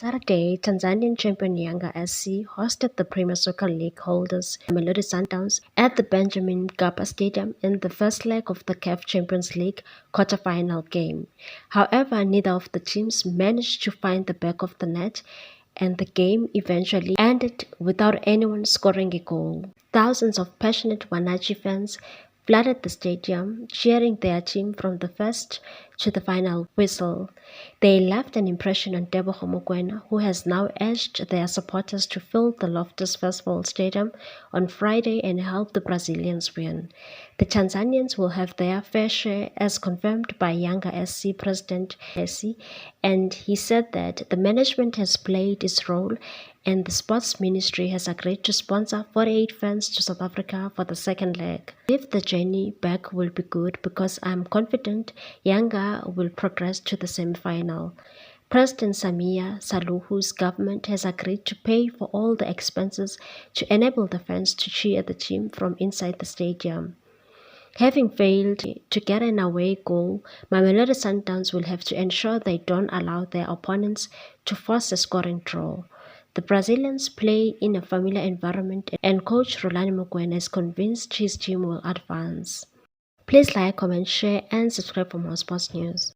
Saturday, Tanzanian champion Yanga FC hosted the Premier Soccer League holders Mamelodi Sundowns at the Benjamin Mkapa Stadium in the first leg of the CAF Champions League quarter-final game. However, neither of the teams managed to find the back of the net, and the game eventually ended without anyone scoring a goal. Thousands of passionate Wanachi fans flooded the stadium, cheering their team from the first to the final whistle. They left an impression on Teboho Mokoena, who has now urged their supporters to fill the Loftus Versfeld Stadium on Friday and help the Brazilians win. The Tanzanians will have their fair share, as confirmed by Yanga SC president SC, and he said that the management has played its role and the sports ministry has agreed to sponsor 48 fans to South Africa for the second leg. If the journey back will be good, because I'm confident Yanga will progress to the semi-final. President Samia Suluhu's government has agreed to pay for all the expenses to enable the fans to cheer the team from inside the stadium. Having failed to get an away goal, Mamelodi Sundowns will have to ensure they don't allow their opponents to force a scoring draw. The Brazilians play in a familiar environment, and coach Rulani Mokoena is convinced his team will advance. Please like, comment, share, and subscribe for more sports news.